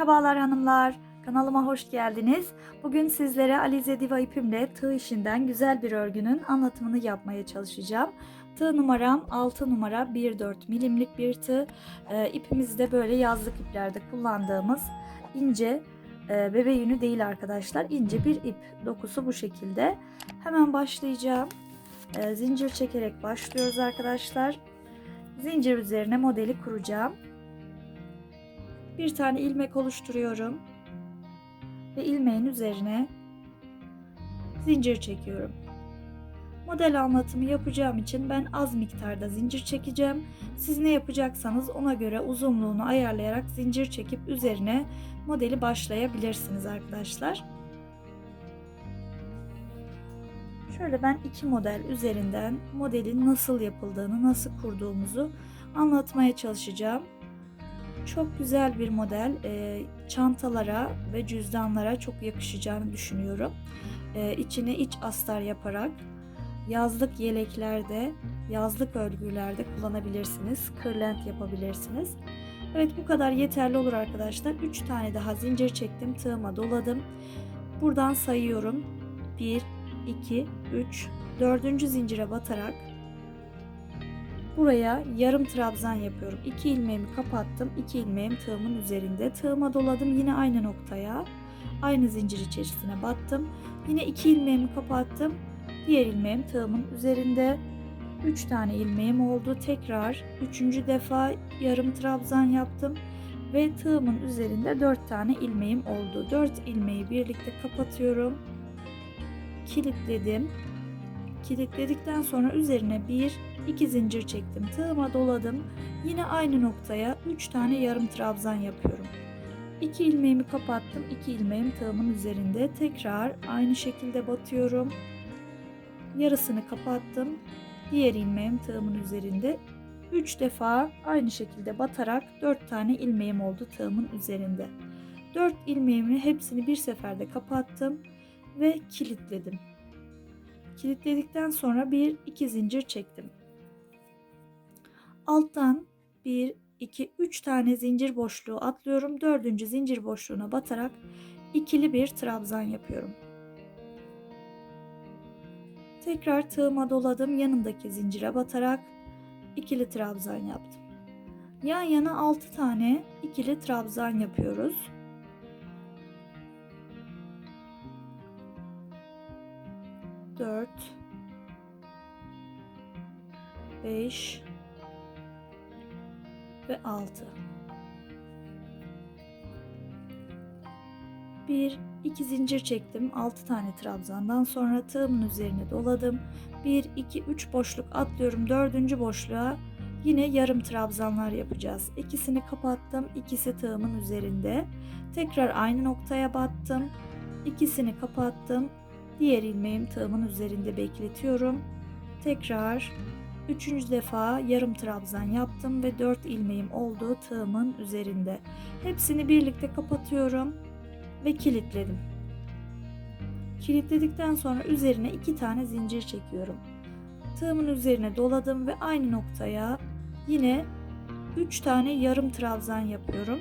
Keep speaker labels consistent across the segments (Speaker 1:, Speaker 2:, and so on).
Speaker 1: Merhabalar hanımlar, kanalıma hoş geldiniz. Bugün sizlere Alize Diva ipimle tığ işinden güzel bir örgünün anlatımını yapmaya çalışacağım. Tığ numaram 6 numara 1,4 milimlik bir tığ. İpimiz de böyle yazlık iplerde kullandığımız ince bebe yünü değil arkadaşlar. İnce bir ip dokusu bu şekilde. Hemen başlayacağım. Zincir çekerek başlıyoruz arkadaşlar. Zincir üzerine modeli kuracağım. Bir tane ilmek oluşturuyorum ve ilmeğin üzerine zincir çekiyorum. Model anlatımı yapacağım için ben az miktarda zincir çekeceğim. Siz ne yapacaksanız ona göre uzunluğunu ayarlayarak zincir çekip üzerine modeli başlayabilirsiniz arkadaşlar. Şöyle ben iki model üzerinden modelin nasıl yapıldığını, nasıl kurduğumuzu anlatmaya çalışacağım. Çok güzel bir model. Çantalara ve cüzdanlara çok yakışacağını düşünüyorum. İçine iç astar yaparak yazlık yeleklerde, yazlık örgülerde kullanabilirsiniz. Kırlent yapabilirsiniz. Evet, bu kadar yeterli olur arkadaşlar. 3 tane daha zincir çektim. Tığıma doladım. Buradan sayıyorum. 1, 2, 3, 4. zincire batarak buraya yarım trabzan yapıyorum. 2 ilmeğimi kapattım. 2 ilmeğim tığımın üzerinde. Tığıma doladım. Yine aynı noktaya, aynı zincir içerisine battım. Yine 2 ilmeğimi kapattım. Diğer ilmeğim tığımın üzerinde. 3 tane ilmeğim oldu. Tekrar 3. defa yarım trabzan yaptım ve tığımın üzerinde 4 tane ilmeğim oldu. 4 ilmeği birlikte kapatıyorum. Kilitledim. Kilitledikten sonra üzerine 2 zincir çektim. Tığıma doladım. Yine aynı noktaya 3 tane yarım trabzan yapıyorum. 2 ilmeğimi kapattım. 2 ilmeğim tığımın üzerinde. Tekrar aynı şekilde batıyorum. Yarısını kapattım. Diğer ilmeğim tığımın üzerinde. 3 defa aynı şekilde batarak 4 tane ilmeğim oldu tığımın üzerinde. 4 ilmeğimi hepsini bir seferde kapattım ve kilitledim. Kilitledikten sonra 2 zincir çektim. Alttan 1, 2, 3 tane zincir boşluğu atlıyorum. 4. zincir boşluğuna batarak ikili bir trabzan yapıyorum. Tekrar tığıma doladım. Yanındaki zincire batarak ikili trabzan yaptım. Yan yana 6 tane ikili trabzan yapıyoruz. 4, 5 ve 6. 2 zincir çektim. 6 tane trabzandan sonra tığımın üzerine doladım. 1, 2, 3 boşluk atlıyorum. 4. boşluğa yine yarım trabzanlar yapacağız. İkisini kapattım. İkisi tığımın üzerinde. Tekrar aynı noktaya battım. İkisini kapattım. Diğer ilmeğim tığımın üzerinde bekletiyorum. Tekrar 3. defa yarım trabzan yaptım ve 4 ilmeğim oldu tığımın üzerinde. Hepsini birlikte kapatıyorum ve kilitledim. Kilitledikten sonra üzerine 2 tane zincir çekiyorum. Tığımın üzerine doladım ve aynı noktaya yine 3 tane yarım trabzan yapıyorum.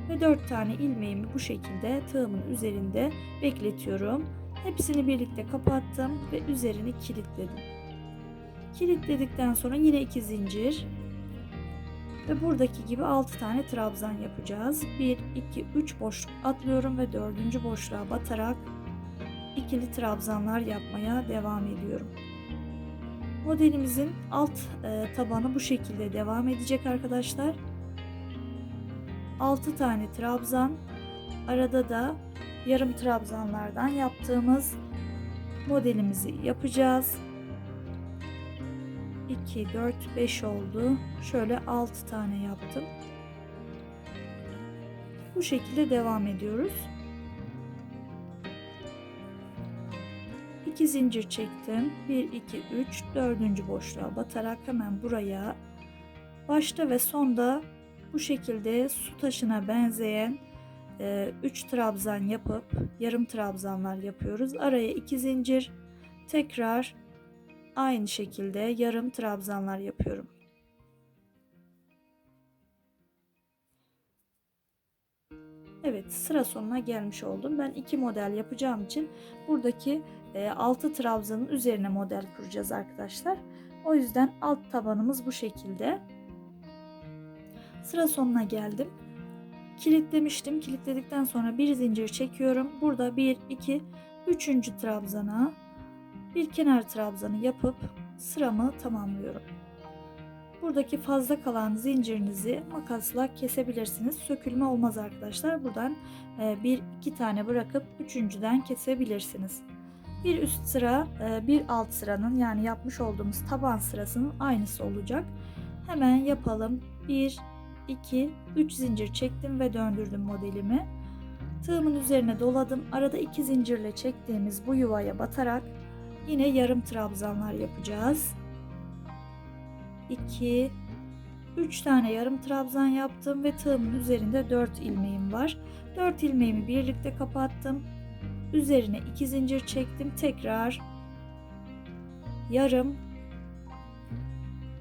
Speaker 1: Ve 4 tane ilmeğimi bu şekilde tığımın üzerinde bekletiyorum. Hepsini birlikte kapattım ve üzerini kilitledim. Kilitledikten sonra yine 2 zincir ve buradaki gibi 6 tane trabzan yapacağız. 1, 2, 3 boşluk atlıyorum ve 4. boşluğa batarak ikili trabzanlar yapmaya devam ediyorum. Modelimizin alt tabanı bu şekilde devam edecek arkadaşlar. 6 tane trabzan, arada da yarım trabzanlardan yaptığımız modelimizi yapacağız. 2, 4, 5 oldu. Şöyle 6 tane yaptım. Bu şekilde devam ediyoruz. 2 zincir çektim. 1, 2, 3, 4. boşluğa batarak hemen buraya başta ve sonda bu şekilde su taşına benzeyen 3 trabzan yapıp yarım trabzanlar yapıyoruz. Araya 2 zincir, tekrar aynı şekilde yarım trabzanlar yapıyorum. Evet, sıra sonuna gelmiş oldum. Ben 2 model yapacağım için buradaki 6 trabzanın üzerine model kuracağız arkadaşlar. O yüzden alt tabanımız bu şekilde. Sıra sonuna geldim. Kilitlemiştim. Kilitledikten sonra bir zincir çekiyorum. Burada 1, 2, 3. trabzana bir kenar trabzanı yapıp sıramı tamamlıyorum. Buradaki fazla kalan zincirinizi makasla kesebilirsiniz. Sökülme olmaz arkadaşlar. Buradan bir iki tane bırakıp üçüncüden kesebilirsiniz. Bir üst sıra bir alt sıranın yani yapmış olduğumuz taban sırasının aynısı olacak. Hemen yapalım. 1, 2, 3 zincir çektim ve döndürdüm modelimi. Tığımın üzerine doladım. Arada 2 zincirle çektiğimiz bu yuvaya batarak yine yarım trabzanlar yapacağız. 2, 3 tane yarım trabzan yaptım ve tığımın üzerinde 4 ilmeğim var. 4 ilmeğimi birlikte kapattım. Üzerine 2 zincir çektim. Tekrar yarım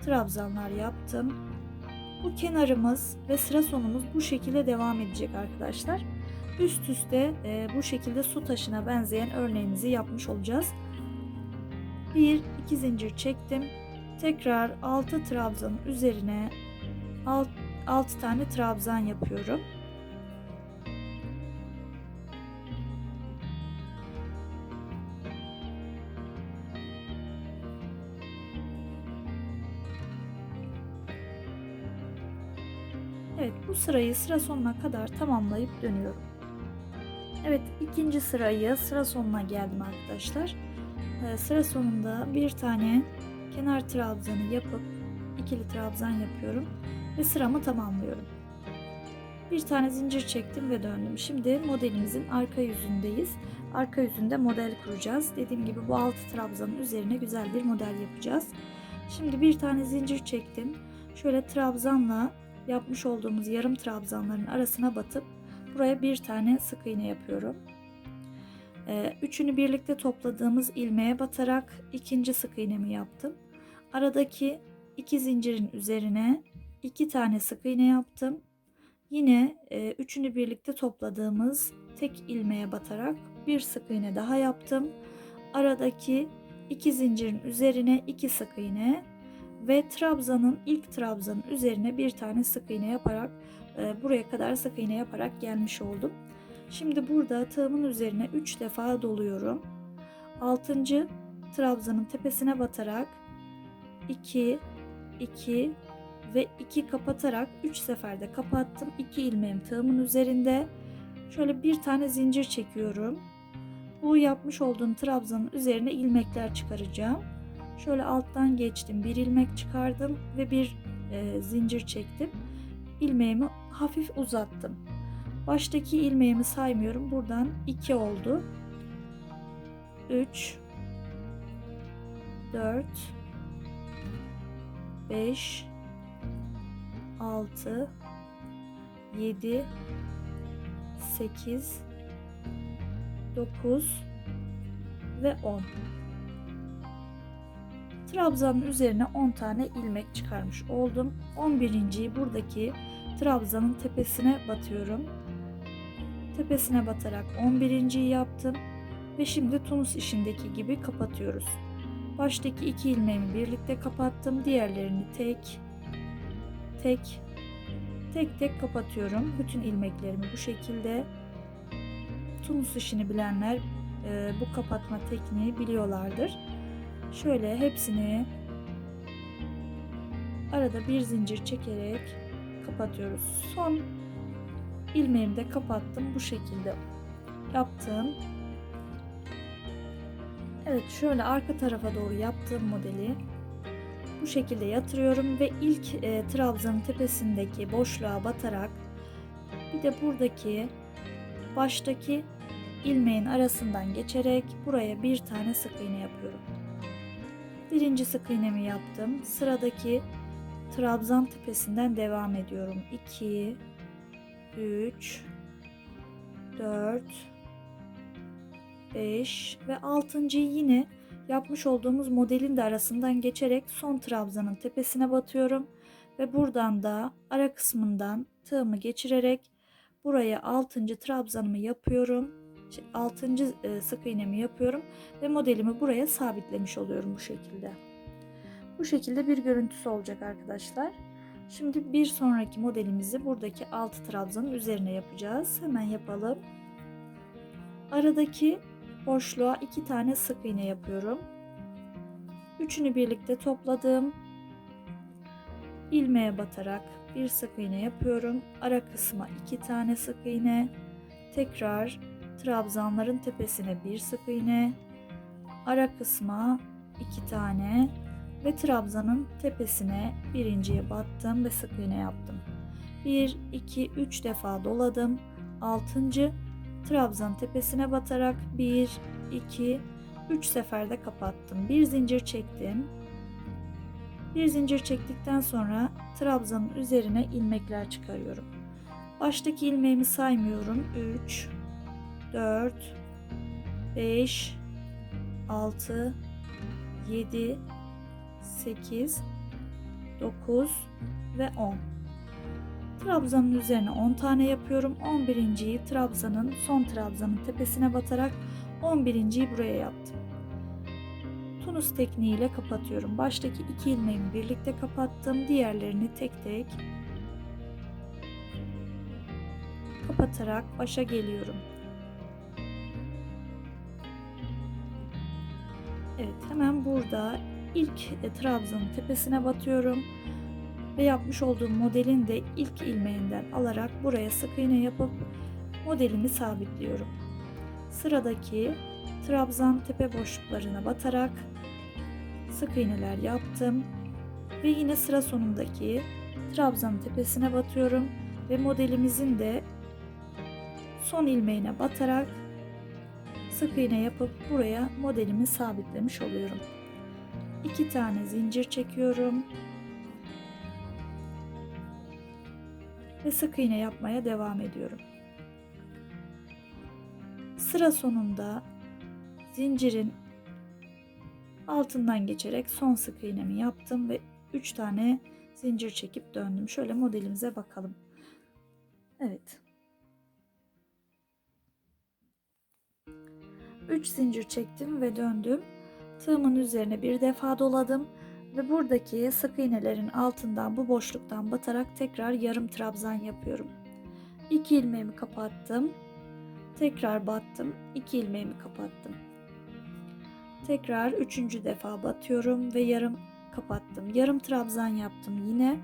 Speaker 1: trabzanlar yaptım. Bu kenarımız ve sıra sonumuz bu şekilde devam edecek arkadaşlar. Üst üste bu şekilde su taşına benzeyen örneğimizi yapmış olacağız. 1, 2 zincir çektim. Tekrar 6 trabzanın üzerine 6 tane trabzan yapıyorum. Evet, bu sırayı sıra sonuna kadar tamamlayıp dönüyorum. Evet, ikinci sırayı sıra sonuna geldim arkadaşlar. Sıra sonunda bir tane kenar trabzanı yapıp ikili trabzan yapıyorum ve sıramı tamamlıyorum. Bir tane zincir çektim ve döndüm. Şimdi modelimizin arka yüzündeyiz. Arka yüzünde model kuracağız. Dediğim gibi bu 6 trabzanın üzerine güzel bir model yapacağız. Şimdi bir tane zincir çektim. Şöyle trabzanla yapmış olduğumuz yarım trabzanların arasına batıp buraya bir tane sık iğne yapıyorum. Üçünü birlikte topladığımız ilmeğe batarak ikinci sık iğnemi yaptım. Aradaki 2 zincirin üzerine 2 tane sık iğne yaptım. Yine üçünü birlikte topladığımız tek ilmeğe batarak bir sık iğne daha yaptım. Aradaki 2 zincirin üzerine 2 sık iğne ve ilk trabzanın üzerine bir tane sık iğne yaparak buraya kadar sık iğne yaparak gelmiş oldum. Şimdi burada tığımın üzerine 3 defa doluyorum. 6. trabzanın tepesine batarak 2, 2 ve 2 kapatarak 3 seferde kapattım. 2 ilmeğim tığımın üzerinde. Şöyle bir tane zincir çekiyorum. Bu yapmış olduğum trabzanın üzerine ilmekler çıkaracağım. Şöyle alttan geçtim. Bir ilmek çıkardım ve bir zincir çektim. İlmeğimi hafif uzattım. Baştaki ilmeğimi saymıyorum. Buradan 2 oldu. 3, 4, 5, 6, 7, 8, 9 ve 10. Trabzanın üzerine 10 tane ilmek çıkarmış oldum. 11.'yi buradaki trabzanın tepesine batıyorum. Tepesine batarak 11.'yi yaptım ve şimdi tunus işindeki gibi kapatıyoruz. Baştaki 2 ilmeğimi birlikte kapattım. Diğerlerini tek tek kapatıyorum. Bütün ilmeklerimi bu şekilde. Tunus işini bilenler bu kapatma tekniği biliyorlardır. Şöyle hepsini arada bir zincir çekerek kapatıyoruz. Son ilmeğimi de kapattım. Bu şekilde yaptım. Evet, şöyle arka tarafa doğru yaptığım modeli bu şekilde yatırıyorum ve ilk trabzanın tepesindeki boşluğa batarak bir de buradaki baştaki ilmeğin arasından geçerek buraya bir tane sık iğne yapıyorum. Birinci sık iğnemi yaptım. Sıradaki trabzan tepesinden devam ediyorum. 2, 3, 4, 5 ve 6.'yı yine yapmış olduğumuz modelin de arasından geçerek son trabzanın tepesine batıyorum ve buradan da ara kısmından tığımı geçirerek buraya 6. trabzanımı yapıyorum. 6. sık iğnemi yapıyorum ve modelimi buraya sabitlemiş oluyorum bu şekilde. Bu şekilde bir görüntüsü olacak arkadaşlar. Şimdi bir sonraki modelimizi buradaki 6 trabzanın üzerine yapacağız. Hemen yapalım. Aradaki boşluğa 2 tane sık iğne yapıyorum. Üçünü birlikte topladım. İlmeğe batarak bir sık iğne yapıyorum. Ara kısma 2 tane sık iğne. Tekrar trabzanların tepesine bir sık iğne. Ara kısma 2 tane ve trabzanın tepesine birinciye battım ve sık iğne yaptım. 1 2 3 defa doladım. 6. trabzanın tepesine batarak 1 2 3 seferde kapattım. Bir zincir çektim. Bir zincir çektikten sonra trabzanın üzerine ilmekler çıkarıyorum. Baştaki ilmeğimi saymıyorum. 3 4 5 6 7 8 9 ve 10. Trabzanın üzerine 10 tane yapıyorum. 11.'yi trabzanın son trabzanın tepesine batarak 11.'yi buraya yaptım. Tunus tekniğiyle kapatıyorum. Baştaki 2 ilmeğimi birlikte kapattım. Diğerlerini tek tek kapatarak başa geliyorum. Evet, hemen burada ilk trabzanın tepesine batıyorum ve yapmış olduğum modelin de ilk ilmeğinden alarak buraya sık iğne yapıp modelimi sabitliyorum. Sıradaki trabzan tepe boşluklarına batarak sık iğneler yaptım ve yine sıra sonundaki trabzanın tepesine batıyorum ve modelimizin de son ilmeğine batarak sık iğne yapıp buraya modelimi sabitlemiş oluyorum. 2 tane zincir çekiyorum ve sık iğne yapmaya devam ediyorum. Sıra sonunda zincirin altından geçerek son sık iğnemi yaptım ve 3 tane zincir çekip döndüm. Şöyle modelimize bakalım. Evet. 3 zincir çektim ve döndüm. Tığımın üzerine bir defa doladım ve buradaki sık iğnelerin altından bu boşluktan batarak tekrar yarım trabzan yapıyorum. 2 ilmeğimi kapattım. Tekrar battım. 2 ilmeğimi kapattım. Tekrar 3. defa batıyorum ve yarım kapattım. Yarım trabzan yaptım yine.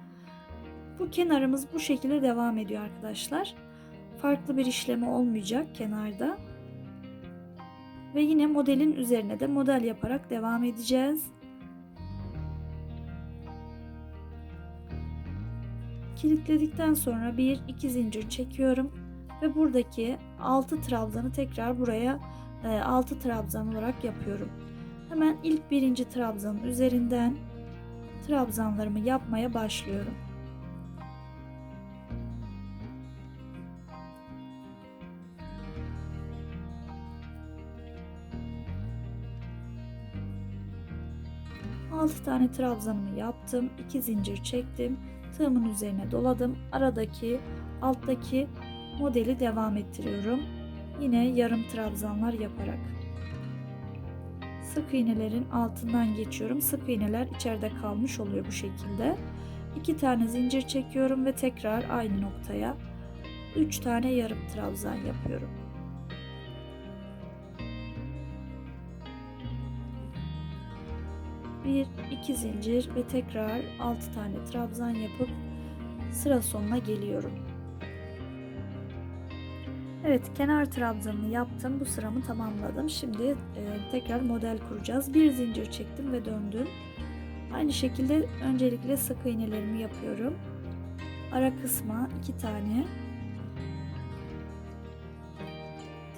Speaker 1: Bu kenarımız bu şekilde devam ediyor arkadaşlar. Farklı bir işlemi olmayacak kenarda. Ve yine modelin üzerine de model yaparak devam edeceğiz. Kilitledikten sonra 1-2 zincir çekiyorum ve buradaki 6 trabzanı tekrar buraya 6 trabzan olarak yapıyorum. Hemen ilk 1. trabzanın üzerinden trabzanlarımı yapmaya başlıyorum. Altı tane trabzanımı yaptım. 2 zincir çektim. Tığımın üzerine doladım. Aradaki alttaki modeli devam ettiriyorum. Yine yarım trabzanlar yaparak. Sık iğnelerin altından geçiyorum. Sık iğneler içeride kalmış oluyor bu şekilde. 2 tane zincir çekiyorum ve tekrar aynı noktaya 3 tane yarım trabzan yapıyorum. Bir, iki zincir ve tekrar 6 tane trabzan yapıp sıra sonuna geliyorum. Evet, kenar trabzanını yaptım. Bu sıramı tamamladım. Şimdi tekrar model kuracağız. Bir zincir çektim ve döndüm. Aynı şekilde öncelikle sık iğnelerimi yapıyorum. Ara kısma 2 tane.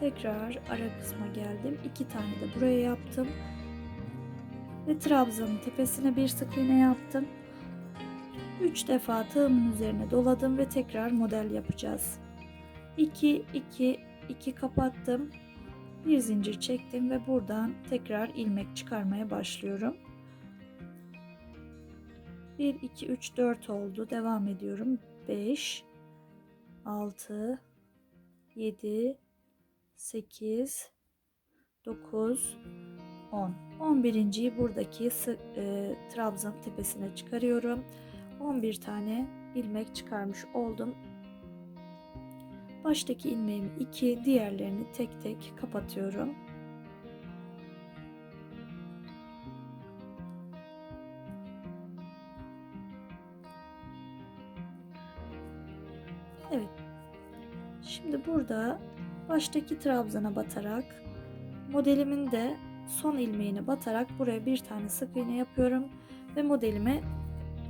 Speaker 1: Tekrar ara kısma geldim. 2 tane de buraya yaptım. Ve trabzanın tepesine bir sık iğne yaptım. 3 defa tığımın üzerine doladım ve tekrar model yapacağız. 2 2 2 kapattım. Bir zincir çektim ve buradan tekrar ilmek çıkarmaya başlıyorum. 1 2 3 4 oldu. Devam ediyorum. 5 6 7, 8, 9, 10. 11.yi buradaki trabzan tepesine çıkarıyorum. 11 tane ilmek çıkarmış oldum. Baştaki ilmeğimi 2, diğerlerini tek tek kapatıyorum. Evet. Şimdi burada baştaki trabzana batarak modelimin de son ilmeğine batarak buraya bir tane sık iğne yapıyorum ve modelimi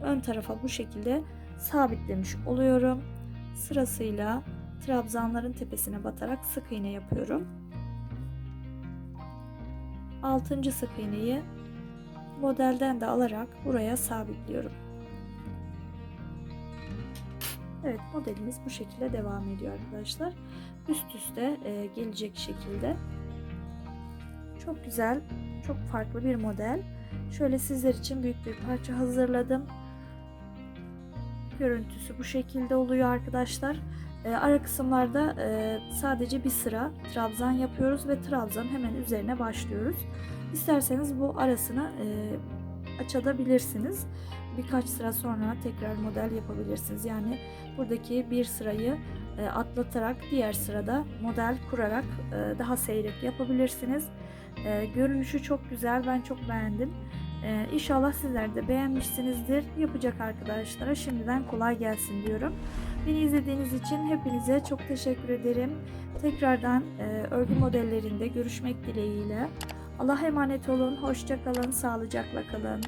Speaker 1: ön tarafa bu şekilde sabitlemiş oluyorum. Sırasıyla trabzanların tepesine batarak sık iğne yapıyorum. 6. sık iğneyi modelden de alarak buraya sabitliyorum. Evet, modelimiz bu şekilde devam ediyor arkadaşlar. Üst üste gelecek şekilde. Çok güzel, çok farklı bir model. Şöyle sizler için büyük bir parça hazırladım. Görüntüsü bu şekilde oluyor arkadaşlar. Ara kısımlarda sadece bir sıra trabzan yapıyoruz ve trabzan hemen üzerine başlıyoruz. İsterseniz bu arasını açabilirsiniz. Birkaç sıra sonra tekrar model yapabilirsiniz. Yani buradaki bir sırayı atlatarak diğer sırada model kurarak daha seyrek yapabilirsiniz. Görünüşü çok güzel. Ben çok beğendim. İnşallah sizler de beğenmişsinizdir. Yapacak arkadaşlara şimdiden kolay gelsin diyorum. Beni izlediğiniz için hepinize çok teşekkür ederim. Tekrardan örgü modellerinde görüşmek dileğiyle. Allah'a emanet olun. Hoşça kalın. Sağlıcakla kalın.